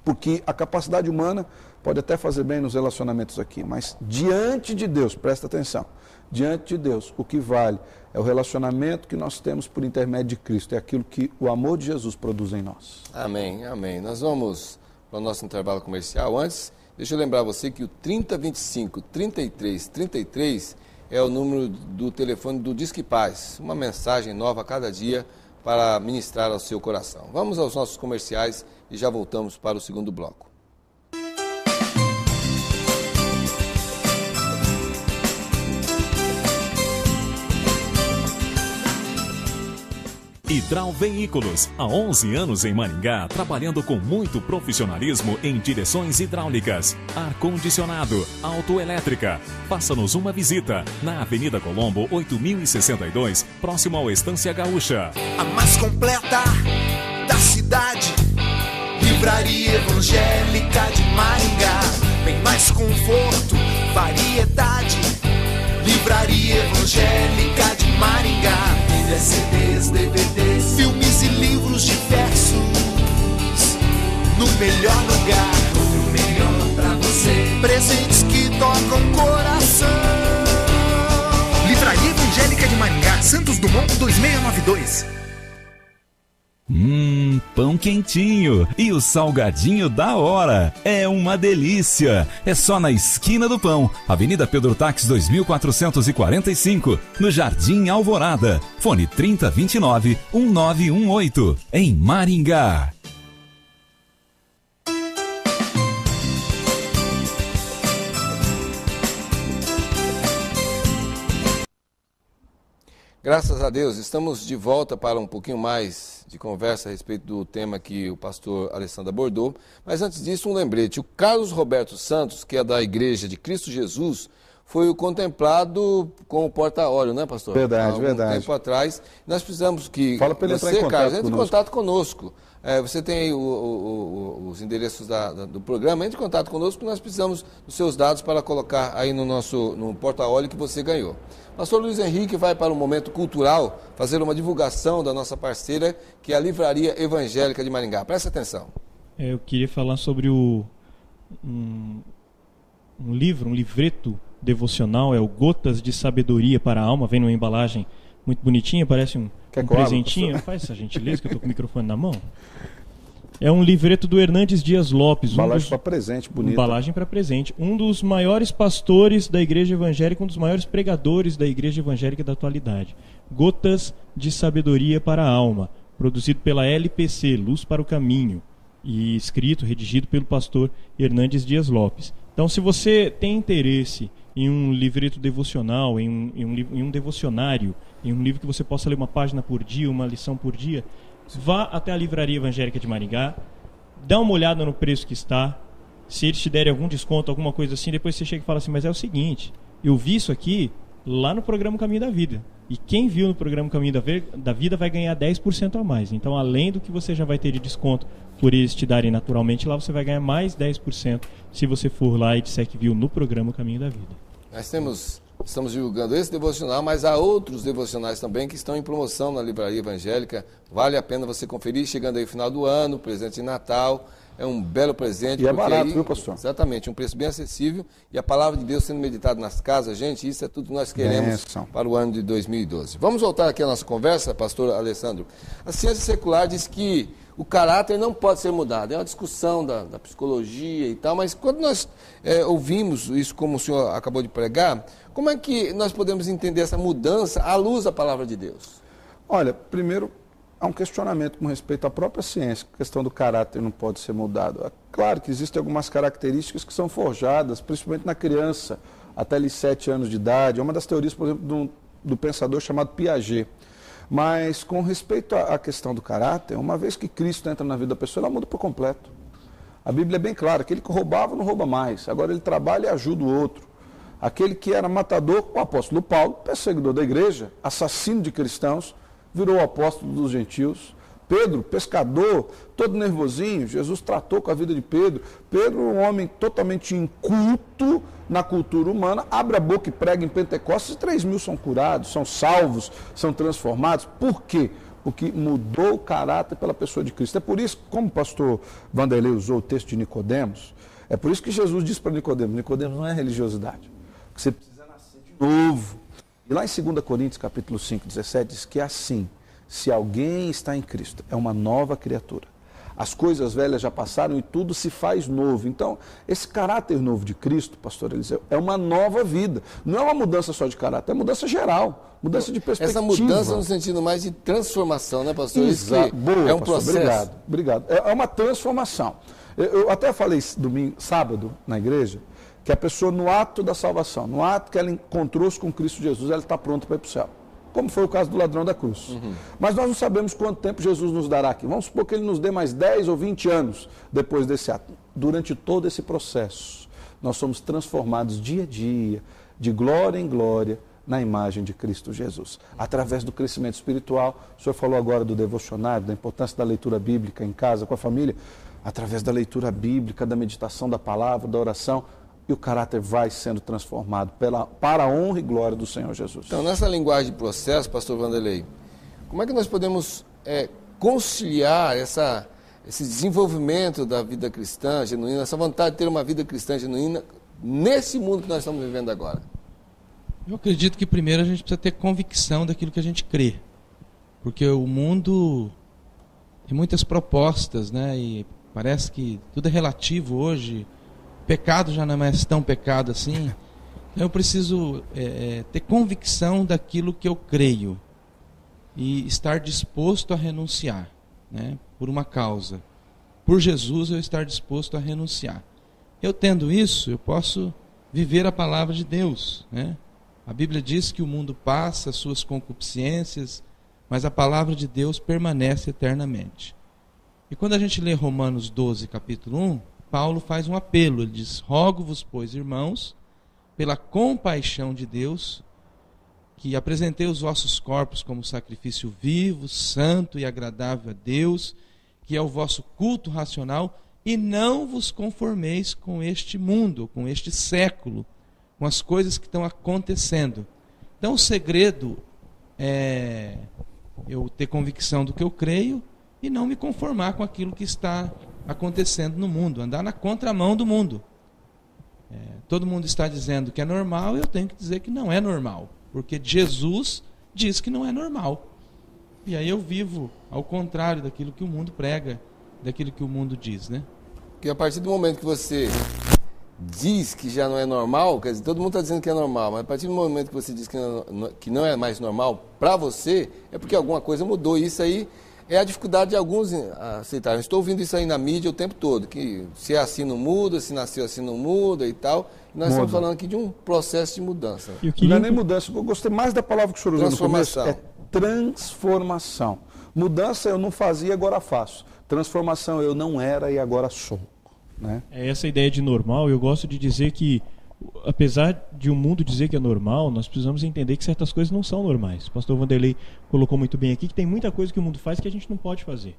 porque a capacidade humana pode até fazer bem nos relacionamentos aqui, mas diante de Deus, presta atenção, diante de Deus, o que vale é o relacionamento que nós temos por intermédio de Cristo, é aquilo que o amor de Jesus produz em nós. Amém, amém. Nós vamos para o nosso intervalo comercial. Antes, deixa eu lembrar você que o 3025-3333 é o número do telefone do Disque Paz, uma mensagem nova a cada dia para ministrar ao seu coração. Vamos aos nossos comerciais e já voltamos para o segundo bloco. Hidral Veículos, há 11 anos em Maringá, trabalhando com muito profissionalismo em direções hidráulicas, ar-condicionado, autoelétrica. Faça-nos uma visita na Avenida Colombo, 8062, próximo ao Estância Gaúcha. A mais completa da cidade, Livraria Evangélica de Maringá. Bem mais conforto, variedade, Livraria Evangélica de Maringá. CDs, DVDs, filmes e livros diversos, no melhor lugar, o melhor pra você. Presentes que tocam coração. Livraria Evangélica de Maringá, Santos Dumont 2692. Pão quentinho e o salgadinho da hora. É uma delícia. É só na esquina do pão, Avenida Pedro Taques 2445, no Jardim Alvorada. Fone 3029-1918, em Maringá. Graças a Deus, estamos de volta para um pouquinho mais de conversa a respeito do tema que o pastor Alessandro abordou. Mas antes disso, um lembrete. O Carlos Roberto Santos, que é da Igreja de Cristo Jesus, foi o contemplado com o porta-óleo, né, pastor? Verdade, há verdade. tempo atrás. Nós precisamos que Fala para ele você, entrar em contato Carlos, entre em conosco. contato conosco. Você tem aí os endereços do programa. Entre em contato conosco, porque nós precisamos dos seus dados para colocar aí no porta-óleo que você ganhou. Pastor Luiz Henrique vai para o momento cultural fazer uma divulgação da nossa parceira, que é a Livraria Evangélica de Maringá. Presta atenção. Eu queria falar sobre um livreto devocional, é o Gotas de Sabedoria para a Alma. Vem numa embalagem muito bonitinha, parece um presentinho. Faz essa gentileza que eu estou com o microfone na mão. É um livreto do Hernandes Dias Lopes. Embalagem para presente, bonita. Embalagem para presente. Um dos maiores pastores da Igreja Evangélica, um dos maiores pregadores da Igreja Evangélica da atualidade. Gotas de Sabedoria para a Alma. Produzido pela LPC, Luz para o Caminho. E escrito, redigido pelo pastor Hernandes Dias Lopes. Então, se você tem interesse em um livreto devocional, em um devocionário, em um livro que você possa ler uma página por dia, uma lição por dia, vá até a Livraria Evangélica de Maringá, dá uma olhada no preço que está. Se eles te derem algum desconto, alguma coisa assim, depois você chega e fala assim, mas é o seguinte, eu vi isso aqui lá no programa Caminho da Vida. E quem viu no programa Caminho da Vida vai ganhar 10% a mais. Então, além do que você já vai ter de desconto por eles te darem naturalmente, lá você vai ganhar mais 10% se você for lá e disser que viu no programa Caminho da Vida. Nós estamos divulgando esse devocional, mas há outros devocionais também que estão em promoção na Livraria Evangélica. Vale a pena você conferir, chegando aí o final do ano, presente de Natal. É um belo presente. E é barato, aí, viu, pastor? Exatamente, um preço bem acessível. E a palavra de Deus sendo meditada nas casas, gente, isso é tudo que nós queremos para o ano de 2012. Vamos voltar aqui à nossa conversa, pastor Alessandro. A ciência secular diz que o caráter não pode ser mudado. É uma discussão da psicologia e tal, mas quando nós ouvimos isso como o senhor acabou de pregar, como é que nós podemos entender essa mudança à luz da palavra de Deus? Olha, primeiro, há um questionamento com respeito à própria ciência, a questão do caráter não pode ser mudado. É claro que existem algumas características que são forjadas, principalmente na criança, até ali 7 anos de idade. É uma das teorias, por exemplo, do pensador chamado Piaget. Mas com respeito à questão do caráter, uma vez que Cristo entra na vida da pessoa, ela muda por completo. A Bíblia é bem clara, aquele que roubava não rouba mais, agora ele trabalha e ajuda o outro. Aquele que era matador, o apóstolo Paulo, perseguidor da igreja, assassino de cristãos, virou o apóstolo dos gentios. Pedro, pescador, todo nervosinho, Jesus tratou com a vida de Pedro. Pedro, um homem totalmente inculto na cultura humana, abre a boca e prega em Pentecostes e 3.000 são curados, são salvos, são transformados. Por quê? o que mudou o caráter pela pessoa de Cristo. É por isso, como o pastor Vanderlei usou o texto de Nicodemos, é por isso que Jesus disse para Nicodemos, Nicodemos não é religiosidade, que você precisa nascer de novo. E lá em 2 Coríntios, capítulo 5, 17, diz que é assim, se alguém está em Cristo, é uma nova criatura. As coisas velhas já passaram e tudo se faz novo. Então, esse caráter novo de Cristo, pastor Eliseu, é uma nova vida. Não é uma mudança só de caráter, é mudança geral, mudança de perspectiva. Essa mudança no sentido mais de transformação, né, pastor? Exato. Isso Boa, é um pastor, processo. Obrigado. É uma transformação. Eu até falei sábado na igreja, que a pessoa no ato da salvação, no ato que ela encontrou-se com Cristo Jesus, ela está pronta para ir para o céu. Como foi o caso do ladrão da cruz. Mas nós não sabemos quanto tempo Jesus nos dará aqui. Vamos supor que ele nos dê mais 10 ou 20 anos depois desse ato. Durante todo esse processo, nós somos transformados dia a dia, de glória em glória, na imagem de Cristo Jesus. Através do crescimento espiritual, o senhor falou agora do devocionário, da importância da leitura bíblica em casa, com a família. Através da leitura bíblica, da meditação da palavra, da oração, e o caráter vai sendo transformado para a honra e glória do Senhor Jesus. Então, nessa linguagem de processo, pastor Vanderlei, como é que nós podemos conciliar esse desenvolvimento da vida cristã genuína, essa vontade de ter uma vida cristã genuína nesse mundo que nós estamos vivendo agora? Eu acredito que primeiro a gente precisa ter convicção daquilo que a gente crê. Porque o mundo tem muitas propostas, né? E parece que tudo é relativo hoje. Pecado já não é tão pecado assim. Eu preciso ter convicção daquilo que eu creio e estar disposto a renunciar, né, por uma causa. Por Jesus eu estar disposto a renunciar. Eu tendo isso, eu posso viver a palavra de Deus, né? A Bíblia diz que o mundo passa, as suas concupiscências, mas a palavra de Deus permanece eternamente. E quando a gente lê Romanos 12, capítulo 1, Paulo faz um apelo, ele diz: rogo-vos, pois, irmãos, pela compaixão de Deus, que apresentei os vossos corpos como sacrifício vivo, santo e agradável a Deus, que é o vosso culto racional, e não vos conformeis com este mundo, com este século, com as coisas que estão acontecendo. Então o segredo é eu ter convicção do que eu creio e não me conformar com aquilo que está acontecendo no mundo, andar na contramão do mundo. Todo mundo está dizendo que é normal, eu tenho que dizer que não é normal, porque Jesus diz que não é normal. E aí eu vivo ao contrário daquilo que o mundo prega, daquilo que o mundo diz, né? Porque a partir do momento que você diz que já não é normal, quer dizer, todo mundo está dizendo que é normal, mas a partir do momento que você diz que não é mais normal para você, é porque alguma coisa mudou. E isso aí é a dificuldade de alguns aceitarem. Estou ouvindo isso aí na mídia o tempo todo, que se é assim não muda, se nasceu assim não muda e tal. E nós estamos falando aqui de um processo de mudança. Não é nem mudança, eu gostei mais da palavra que o senhor usou no começo, é transformação. Mudança eu não fazia, agora faço. Transformação eu não era e agora sou. Né? É essa ideia de normal. Eu gosto de dizer que, apesar de o mundo dizer que é normal, nós precisamos entender que certas coisas não são normais. O pastor Vanderlei colocou muito bem aqui que tem muita coisa que o mundo faz que a gente não pode fazer.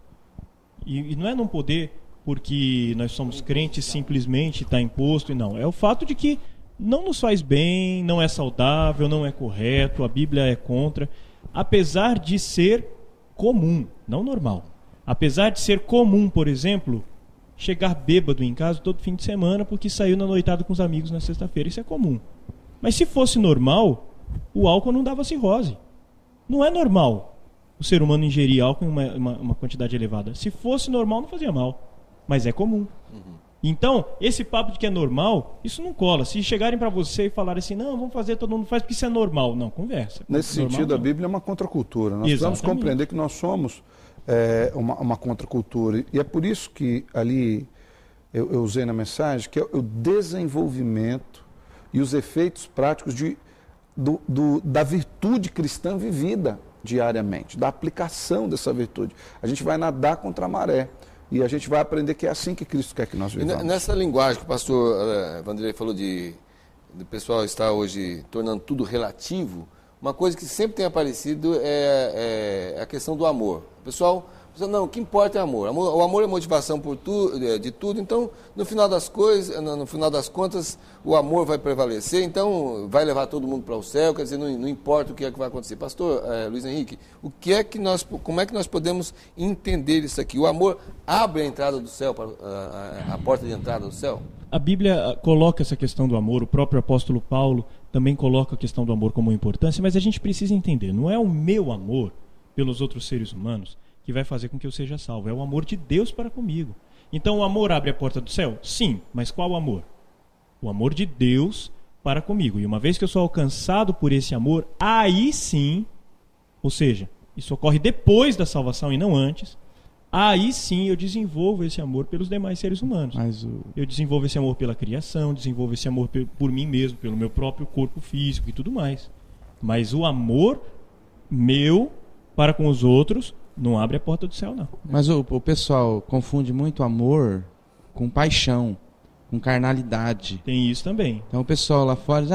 E não é não poder porque nós somos crentes simplesmente está imposto, e não. É o fato de que não nos faz bem, não é saudável, não é correto, a Bíblia é contra. Apesar de ser comum, não normal. Apesar de ser comum, por exemplo, chegar bêbado em casa todo fim de semana porque saiu na noitada com os amigos na sexta-feira. Isso é comum. Mas se fosse normal, o álcool não dava cirrose. Não é normal o ser humano ingerir álcool em uma quantidade elevada. Se fosse normal, não fazia mal. Mas é comum. Então, esse papo de que é normal, isso não cola. Se chegarem para você e falarem assim, não, vamos fazer, todo mundo faz porque isso é normal. Não, conversa. Nesse normal, sentido, não. a Bíblia é uma contracultura. Nós precisamos compreender que nós somos uma contracultura. E é por isso que ali eu usei na mensagem que é o desenvolvimento e os efeitos práticos da virtude cristã vivida diariamente, da aplicação dessa virtude. A gente vai nadar contra a maré. E a gente vai aprender que é assim que Cristo quer que nós vivamos. E nessa linguagem que o pastor Vanderlei falou do pessoal estar hoje tornando tudo relativo, uma coisa que sempre tem aparecido é a questão do amor. O pessoal Não, o que importa é amor. O amor é motivação de tudo. Então, no final das contas, o amor vai prevalecer. Então, vai levar todo mundo para o céu. Quer dizer, não importa o que é que vai acontecer. Pastor Luiz Henrique, como é que nós podemos entender isso aqui? O amor abre a entrada do céu, a porta de entrada do céu? A Bíblia coloca essa questão do amor. O próprio apóstolo Paulo também coloca a questão do amor como importância. Mas a gente precisa entender, não é o meu amor pelos outros seres humanos que vai fazer com que eu seja salvo. É o amor de Deus para comigo. Então o amor abre a porta do céu? Sim, mas qual amor? O amor de Deus para comigo. E uma vez que eu sou alcançado por esse amor, aí sim, ou seja, isso ocorre depois da salvação e não antes, aí sim eu desenvolvo esse amor pelos demais seres humanos. Eu desenvolvo esse amor pela criação, desenvolvo esse amor por mim mesmo, pelo meu próprio corpo físico e tudo mais. Mas o amor meu para com os outros não abre a porta do céu, não. Mas o pessoal confunde muito amor com paixão, com carnalidade. Tem isso também. Então o pessoal lá fora diz,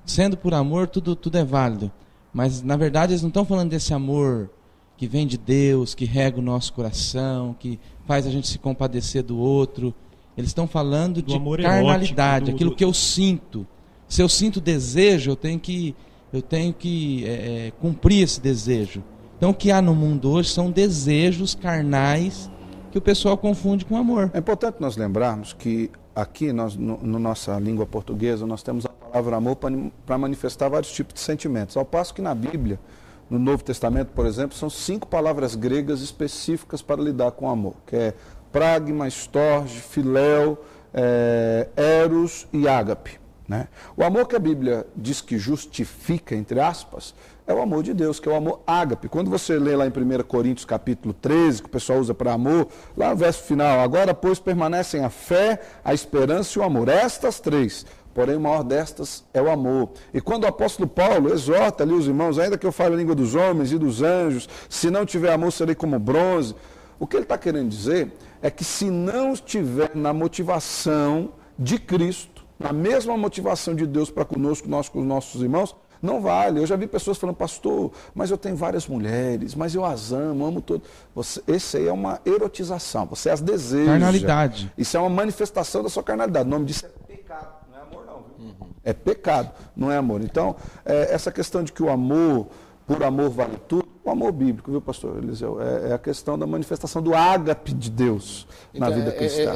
sendo por amor, tudo é válido. Mas, na verdade, eles não estão falando desse amor que vem de Deus, que rega o nosso coração, que faz a gente se compadecer do outro. Eles estão falando de carnalidade, erótico, aquilo que eu sinto. Se eu sinto desejo, eu tenho que cumprir esse desejo. Então o que há no mundo hoje são desejos carnais que o pessoal confunde com amor. É importante nós lembrarmos que aqui, na nossa língua portuguesa, nós temos a palavra amor para manifestar vários tipos de sentimentos. Ao passo que na Bíblia, no Novo Testamento, por exemplo, são 5 palavras gregas específicas para lidar com amor, que é pragma, storge, filéu, eros e ágape. Né? O amor que a Bíblia diz que justifica, entre aspas, é o amor de Deus, que é o amor ágape. Quando você lê lá em 1 Coríntios capítulo 13, que o pessoal usa para amor, lá no verso final, agora, pois, permanecem a fé, a esperança e o amor. Estas 3, porém o maior destas é o amor. E quando o apóstolo Paulo exorta ali os irmãos, ainda que eu fale a língua dos homens e dos anjos, se não tiver amor, serei como bronze. O que ele está querendo dizer é que se não estiver na motivação de Cristo, na mesma motivação de Deus para conosco, nós com os nossos irmãos, não vale. Eu já vi pessoas falando, pastor, mas eu tenho várias mulheres, mas eu as amo todas. Esse aí é uma erotização, você as deseja. Carnalidade. Isso é uma manifestação da sua carnalidade. O nome disso é pecado, não é amor não. Viu? É pecado, não é amor. Então, essa questão de que o amor, por amor vale tudo, o amor bíblico, viu, pastor Eliseu? É a questão da manifestação do ágape de Deus na vida cristã.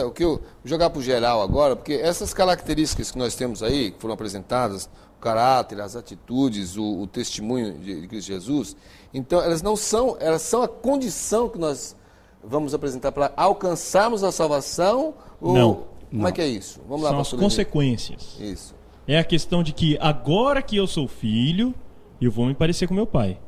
O que eu vou jogar para o geral agora, porque essas características que nós temos aí, que foram apresentadas, o caráter, as atitudes, o testemunho de Cristo Jesus, então elas são a condição que nós vamos apresentar para alcançarmos a salvação? Não. Como é que é isso? Vamos lá, são as consequências. Isso. É a questão de que agora que eu sou filho, eu vou me parecer com meu pai.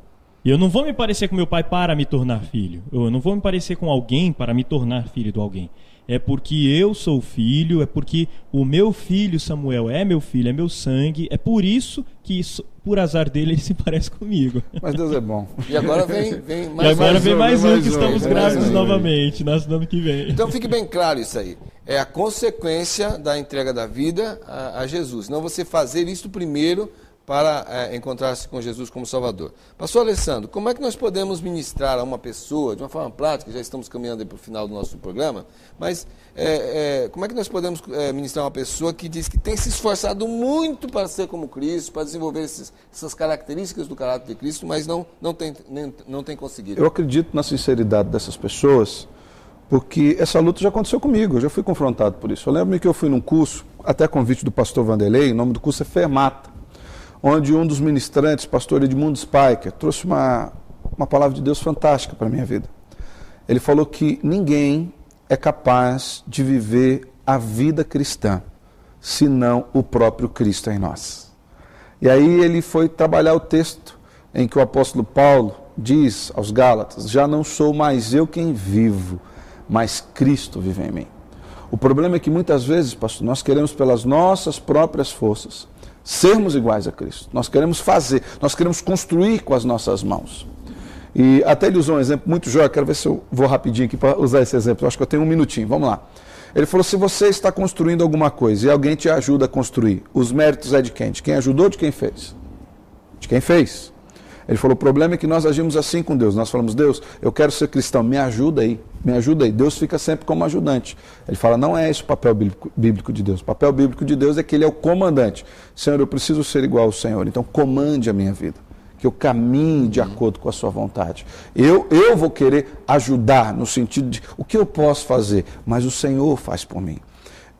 Eu não vou me parecer com meu pai para me tornar filho. Eu não vou me parecer com alguém para me tornar filho de alguém. É porque eu sou filho, é porque o meu filho Samuel é meu filho, é meu sangue. É por isso que, por azar dele, ele se parece comigo. Mas Deus é bom. E agora vem mais e agora vem mais um que estamos grávidos novamente, nasce no ano que vem. Então fique bem claro isso aí. É a consequência da entrega da vida a Jesus. Não você fazer isso primeiro para encontrar-se com Jesus como Salvador. Pastor Alessandro, como é que nós podemos ministrar a uma pessoa, de uma forma prática, já estamos caminhando para o final do nosso programa, mas como é que nós podemos ministrar uma pessoa que diz que tem se esforçado muito para ser como Cristo, para desenvolver essas características do caráter de Cristo, mas não tem conseguido? Eu acredito na sinceridade dessas pessoas, porque essa luta já aconteceu comigo, eu já fui confrontado por isso. Eu lembro-me que eu fui num curso, até convite do pastor Vanderlei, o nome do curso é Fermata, onde um dos ministrantes, pastor Edmundo Spiker, trouxe uma palavra de Deus fantástica para a minha vida. Ele falou que ninguém é capaz de viver a vida cristã, senão o próprio Cristo em nós. E aí ele foi trabalhar o texto em que o apóstolo Paulo diz aos Gálatas, já não sou mais eu quem vivo, mas Cristo vive em mim. O problema é que muitas vezes, pastor, nós queremos pelas nossas próprias forças sermos iguais a Cristo. Nós queremos fazer, nós queremos construir com as nossas mãos. E até ele usou um exemplo muito jóia, quero ver se eu vou rapidinho aqui para usar esse exemplo, eu acho que eu tenho um minutinho, vamos lá. Ele falou, se você está construindo alguma coisa e alguém te ajuda a construir, os méritos é de quem? De quem ajudou ou de quem fez? De quem fez. Ele falou, o problema é que nós agimos assim com Deus. Nós falamos, Deus, eu quero ser cristão, me ajuda aí. Deus fica sempre como ajudante. Ele fala, não é esse o papel bíblico de Deus. O papel bíblico de Deus é que Ele é o comandante. Senhor, eu preciso ser igual ao Senhor, então comande a minha vida. Que eu caminhe de acordo com a sua vontade. Eu vou querer ajudar no sentido de o que eu posso fazer, mas o Senhor faz por mim.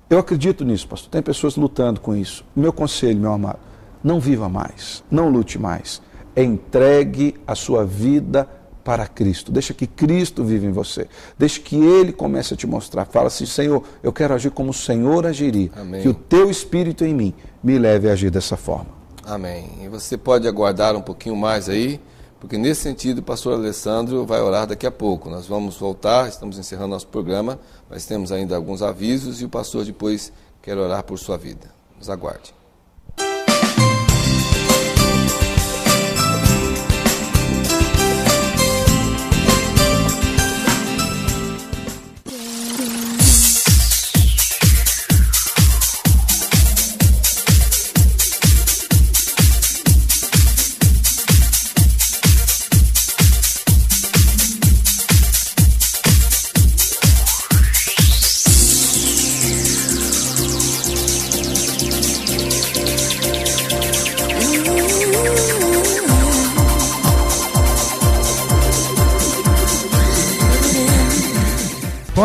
Eu acredito nisso, pastor. Tem pessoas lutando com isso. Meu conselho, meu amado, não viva mais, não lute mais. Entregue a sua vida para Cristo. Deixa que Cristo viva em você. Deixa que Ele comece a te mostrar. Fala assim, Senhor, eu quero agir como o Senhor agiria. Amém. Que o Teu Espírito em mim me leve a agir dessa forma. Amém. E você pode aguardar um pouquinho mais aí, porque nesse sentido o pastor Alessandro vai orar daqui a pouco. Nós vamos voltar, estamos encerrando nosso programa, mas temos ainda alguns avisos e o pastor depois quer orar por sua vida. Nos aguarde.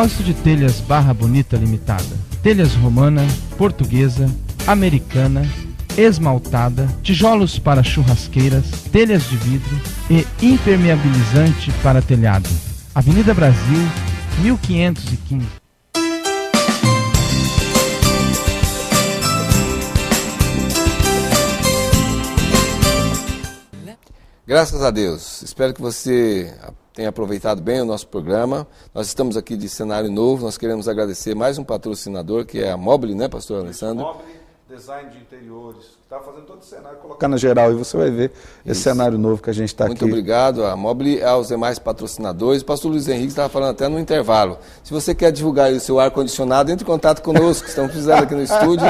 Depósito de telhas Barra Bonita Limitada. Telhas romana, portuguesa, americana, esmaltada, tijolos para churrasqueiras, telhas de vidro e impermeabilizante para telhado. Avenida Brasil, 1515. Graças a Deus. Espero que você tenha aproveitado bem o nosso programa. Nós estamos aqui de cenário novo. Nós queremos agradecer mais um patrocinador, que é a Mobile, né, pastor Alessandro? Mobile, design de interiores. Está fazendo todo o cenário, colocar na geral e você vai ver esse cenário novo que a gente está aqui. Muito obrigado a Mobile e aos demais patrocinadores. O pastor Luiz Henrique estava falando até no intervalo. Se você quer divulgar o seu ar-condicionado, entre em contato conosco, estamos precisando aqui no estúdio.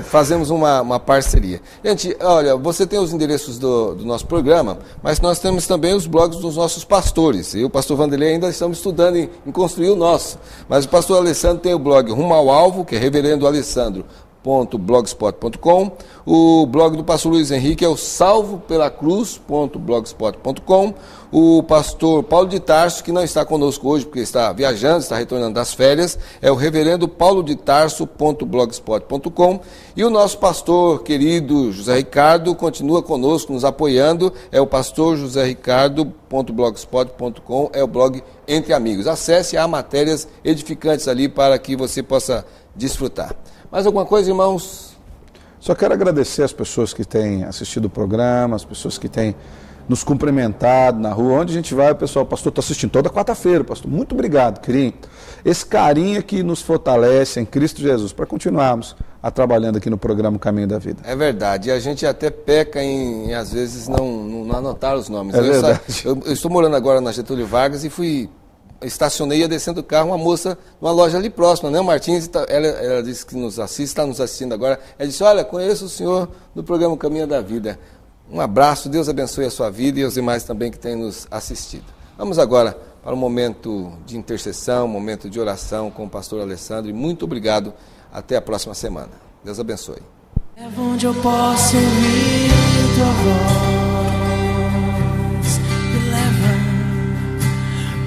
Fazemos uma parceria. Gente, olha, você tem os endereços do nosso programa, mas nós temos também os blogs dos nossos pastores. Eu e o pastor Vanderlei ainda estamos estudando em construir o nosso. Mas o pastor Alessandro tem o blog Rumo ao Alvo, que é Reverendo Alessandro.blogspot.com. O blog do pastor Luiz Henrique é o salvopelacruz.blogspot.com. O pastor Paulo de Tarso, que não está conosco hoje porque está viajando, está retornando das férias, é o reverendo paulodetarso.blogspot.com. E o nosso pastor querido José Ricardo continua conosco, nos apoiando, é o pastor joséricardo.blogspot.com, é o blog Entre Amigos. Acesse, há matérias edificantes ali para que você possa desfrutar. Mais alguma coisa, irmãos? Só quero agradecer as pessoas que têm assistido o programa, as pessoas que têm nos cumprimentado na rua. Onde a gente vai, o pessoal, pastor, estou assistindo toda quarta-feira, pastor. Muito obrigado, querido. Esse carinho que nos fortalece em Cristo Jesus, para continuarmos trabalhando aqui no programa Caminho da Vida. É verdade, e a gente até peca em às vezes, não anotar os nomes. É verdade. Eu estou morando agora na Getúlio Vargas e estacionei, ia descendo do carro, uma moça numa loja ali próxima, né, Martins, ela disse que nos assiste, está nos assistindo agora, ela disse, olha, conheço o senhor do programa Caminho da Vida. Um abraço, Deus abençoe a sua vida e os demais também que têm nos assistido. Vamos agora para um momento de intercessão, um momento de oração com o pastor Alessandro, e muito obrigado, até a próxima semana. Deus abençoe. É onde eu posso ouvir tua voz,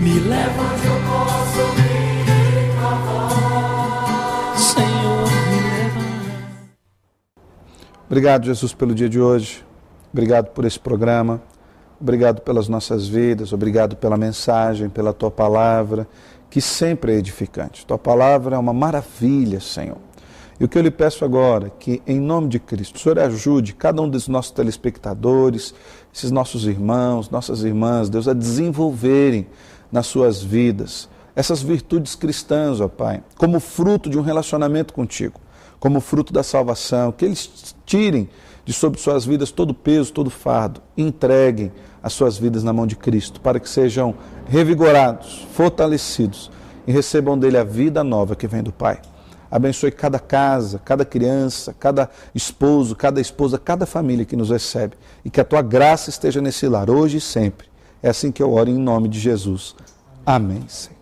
me leva onde eu posso ouvir tua voz, Senhor, me leva. Obrigado, Jesus, pelo dia de hoje. Obrigado por esse programa. Obrigado pelas nossas vidas. Obrigado pela mensagem, pela tua palavra, que sempre é edificante. Tua palavra é uma maravilha, Senhor. E o que eu lhe peço agora é que, em nome de Cristo, o Senhor ajude cada um dos nossos telespectadores, esses nossos irmãos, nossas irmãs, Deus, a desenvolverem nas suas vidas essas virtudes cristãs, ó Pai, como fruto de um relacionamento contigo, como fruto da salvação, que eles tirem de sobre suas vidas todo o peso, todo o fardo, entreguem as suas vidas na mão de Cristo, para que sejam revigorados, fortalecidos e recebam dele a vida nova que vem do Pai. Abençoe cada casa, cada criança, cada esposo, cada esposa, cada família que nos recebe. E que a tua graça esteja nesse lar, hoje e sempre. É assim que eu oro em nome de Jesus. Amém, Senhor.